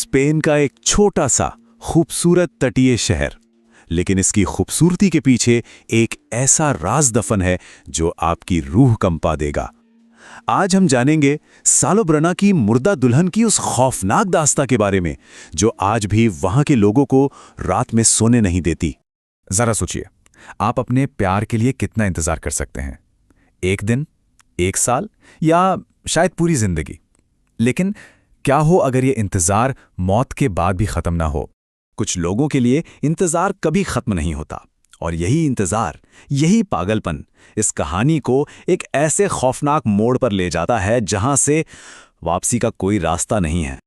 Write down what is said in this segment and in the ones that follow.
Spain का एक छोटा सा खूबसूरत तटीय शहर, लेकिन इसकी खूबसूरती के पीछे एक ऐसा राज दफन है जो आपकी रूह कंपा देगा। आज हम जानेंगे सालोब्राना की मुर्दा दुल्हन की उस खौफनाक दास्तां के बारे में जो आज भी वहां के लोगों को रात में सोने नहीं देती। जरा सोचिए, आप अपने प्यार के लिए कितना इंतजार कर सकते हैं? एक दिन, एक साल या शायद पूरी जिंदगी। लेकिन क्या हो अगर ये इंतजार मौत के बाद भी खत्म ना हो? कुछ लोगों के लिए इंतजार कभी खत्म नहीं होता, और यही इंतजार, यही पागलपन इस कहानी को एक ऐसे खौफनाक मोड़ पर ले जाता है जहां से वापसी का कोई रास्ता नहीं है।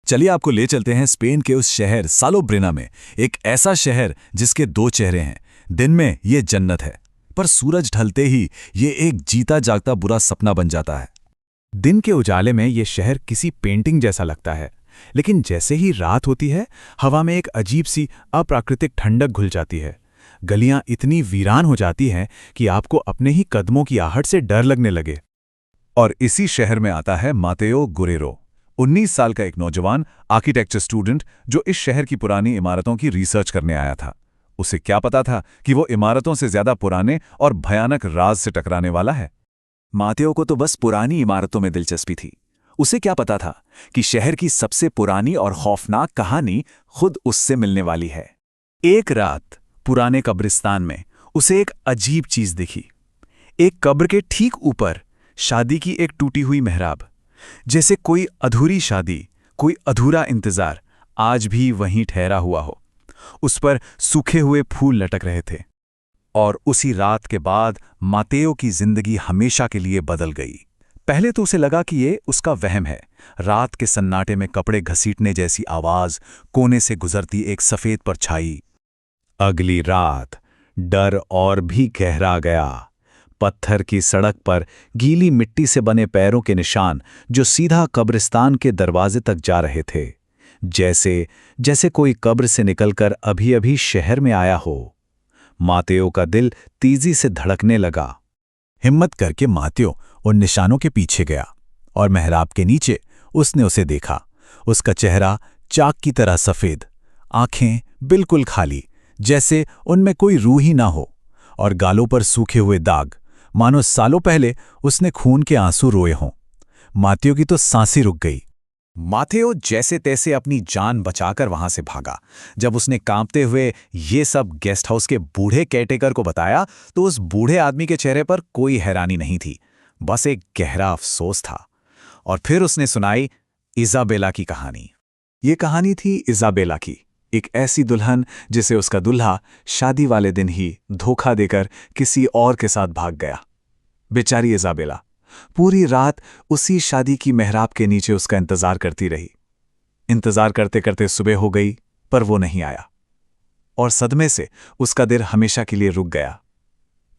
चलिए आपको ले चलते हैं स्पेन के उस शहर सालोब्रेना में, एक ऐसा शहर जिसके दो चेहरे हैं। दिन में ये जन्नत है, पर सूरज ढलते ही ये एक जीता जागता बुरा सपना बन जाता है। दिन के उजाले में ये शहर किसी पेंटिंग जैसा लगता है, लेकिन जैसे ही रात होती है, हवा में एक अजीब सी अप्राकृतिक ठंडक घुल जाती है। गलियां इतनी वीरान हो जाती हैं कि आपको अपने ही कदमों की आहट से डर लगने लगे। और इसी शहर में आता है मातेओ गुरेरो, 19 साल का एक नौजवान आर्किटेक्चर स्टूडेंट जो इस शहर की पुरानी इमारतों की रिसर्च करने आया था। उसे क्या पता था कि वो इमारतों से ज्यादा पुराने और भयानक राज से टकराने वाला है। मातेओ को तो बस पुरानी इमारतों में दिलचस्पी थी। उसे क्या पता था कि शहर की सबसे पुरानी और खौफनाक कहानी खुद उससे मिलने वाली है। एक रात पुराने कब्रिस्तान में उसे एक अजीब चीज दिखी। एक कब्र के ठीक ऊपर शादी की एक टूटी हुई मेहराब, जैसे कोई अधूरी शादी, कोई अधूरा इंतजार आज भी वहीं ठहरा हुआ हो। उस पर सूखे हुए फूल लटक रहे थे। और उसी रात के बाद मातेओ की जिंदगी हमेशा के लिए बदल गई। पहले तो उसे लगा कि ये उसका वहम है। रात के सन्नाटे में कपड़े घसीटने जैसी आवाज, कोने से गुजरती एक सफेद परछाई। अगली रात डर और भी गहरा गया। पत्थर की सड़क पर गीली मिट्टी से बने पैरों के निशान जो सीधा कब्रिस्तान के दरवाजे तक जा रहे थे, जैसे कोई कब्र से निकलकर अभी अभी शहर में आया हो। मातेओ का दिल तेजी से धड़कने लगा। हिम्मत करके मातेओ उन निशानों के पीछे गया और मेहराब के नीचे उसने उसे देखा। उसका चेहरा चाक की तरह सफेद, आंखें बिल्कुल खाली, जैसे उनमें कोई रूह ही ना हो, और गालों पर सूखे हुए दाग, मानो सालों पहले उसने खून के आंसू रोए हों। मातेओ की तो सांसें रुक गई। मातेओ जैसे तैसे अपनी जान बचाकर वहां से भागा। जब उसने कांपते हुए ये सब गेस्ट हाउस के बूढ़े केयरटेकर को बताया तो उस बूढ़े आदमी के चेहरे पर कोई हैरानी नहीं थी, बस एक गहरा अफसोस था। और फिर उसने सुनाई इज़ाबेला की कहानी। ये कहानी थी इज़ाबेला की, एक ऐसी दुल्हन जिसे उसका दुल्हा शादी वाले दिन ही धोखा देकर किसी और के साथ भाग गया। बेचारी इज़ाबेला पूरी रात उसी शादी की मेहराब के नीचे उसका इंतजार करती रही। इंतजार करते करते सुबह हो गई, पर वो नहीं आया, और सदमे से उसका दिल हमेशा के लिए रुक गया।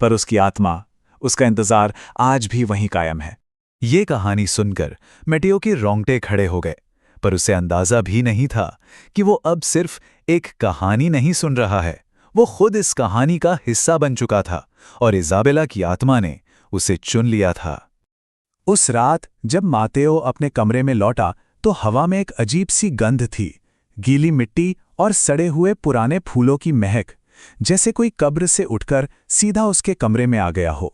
पर उसकी आत्मा, उसका इंतजार आज भी वहीं कायम है। ये कहानी सुनकर मेटेओ के रोंगटे खड़े हो गए, पर उसे अंदाजा भी नहीं था कि वो अब सिर्फ एक कहानी नहीं सुन रहा है, वो खुद इस कहानी का हिस्सा बन चुका था, और इज़ाबेला की आत्मा ने उसे चुन लिया था। उस रात जब मातेओ अपने कमरे में लौटा तो हवा में एक अजीब सी गंध थी, गीली मिट्टी और सड़े हुए पुराने फूलों की महक, जैसे कोई कब्र से उठकर सीधा उसके कमरे में आ गया हो।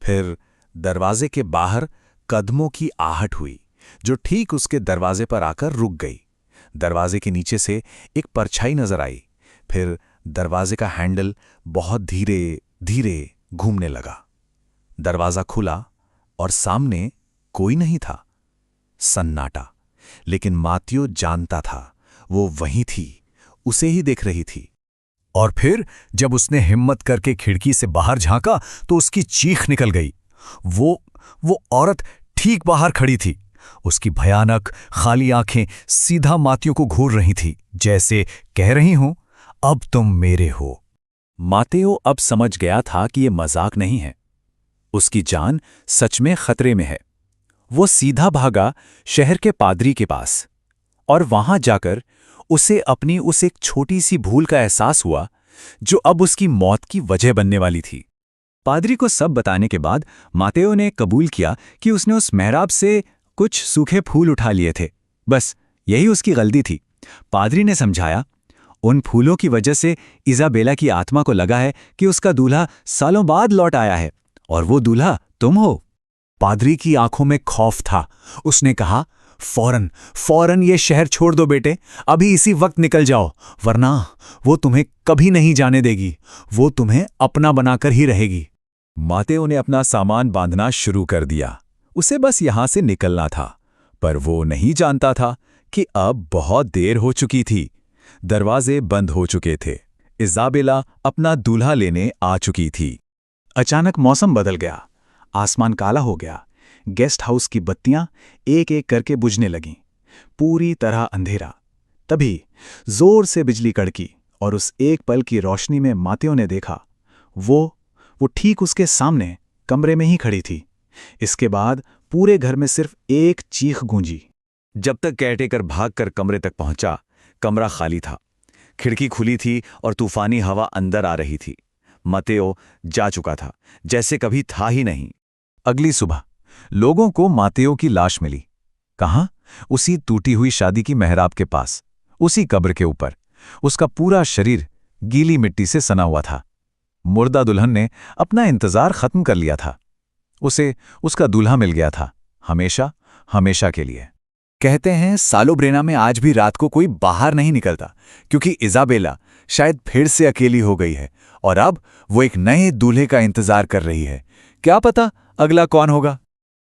फिर दरवाजे के बाहर कदमों की आहट हुई, जो ठीक उसके दरवाजे पर आकर रुक गई। दरवाजे के नीचे से एक परछाई नजर आई। फिर दरवाजे का हैंडल बहुत धीरे धीरे घूमने लगा। दरवाजा खुला और सामने कोई नहीं था, सन्नाटा। लेकिन मातेओ जानता था वो वहीं थी, उसे ही देख रही थी। और फिर जब उसने हिम्मत करके खिड़की से बाहर झांका तो उसकी चीख निकल गई। वो औरत ठीक बाहर खड़ी थी। उसकी भयानक खाली आंखें सीधा मातेओ को घूर रही थी, जैसे कह रही हूं, अब तुम मेरे हो। मातेओ अब समझ गया था कि ये मजाक नहीं है, उसकी जान सच में खतरे में है। वो सीधा भागा शहर के पादरी के पास, और वहां जाकर उसे अपनी उस एक छोटी सी भूल का एहसास हुआ जो अब उसकी मौत की वजह बनने वाली थी। पादरी को सब बताने के बाद मातेओ ने कबूल किया कि उसने उस मेहराब से कुछ सूखे फूल उठा लिए थे। बस यही उसकी गलती थी। पादरी ने समझाया, उन फूलों की वजह से इजाबेला की आत्मा को लगा है कि उसका दूल्हा सालों बाद लौट आया है और वो दूल्हा तुम हो। पादरी की आंखों में खौफ था। उसने कहा, फौरन फौरन ये शहर छोड़ दो बेटे, अभी इसी वक्त निकल जाओ, वरना वो तुम्हें कभी नहीं जाने देगी, वो तुम्हें अपना बनाकर ही रहेगी। मातेओ ने अपना सामान बांधना शुरू कर दिया। उसे बस यहां से निकलना था, पर वो नहीं जानता था कि अब बहुत देर हो चुकी थी। दरवाजे बंद हो चुके थे। इजाबेला अपना दूल्हा लेने आ चुकी थी। अचानक मौसम बदल गया। आसमान काला हो गया। गेस्ट हाउस की बत्तियां एक एक करके बुझने लगीं। पूरी तरह अंधेरा। तभी जोर से बिजली कड़की और उस एक पल की रोशनी में मातेओ ने देखा, वो ठीक उसके सामने कमरे में ही खड़ी थी। इसके बाद पूरे घर में सिर्फ एक चीख गूंजी। जब तक केयरटेकर भागकर कमरे तक पहुंचा, कमरा खाली था। खिड़की खुली थी और तूफानी हवा अंदर आ रही थी। मातेओ जा चुका था, जैसे कभी था ही नहीं। अगली सुबह लोगों को मातेओ की लाश मिली। कहाँ? उसी टूटी हुई शादी की मेहराब के पास, उसी कब्र के ऊपर। उसका पूरा शरीर गीली मिट्टी से सना हुआ था। मुर्दा दुल्हन ने अपना इंतजार खत्म कर लिया था। उसे उसका दूल्हा मिल गया था, हमेशा हमेशा के लिए। कहते हैं सालोब्रेना में आज भी रात को कोई बाहर नहीं निकलता, क्योंकि इजाबेला शायद फिर से अकेली हो गई है और अब वो एक नए दूल्हे का इंतजार कर रही है। क्या पता अगला कौन होगा।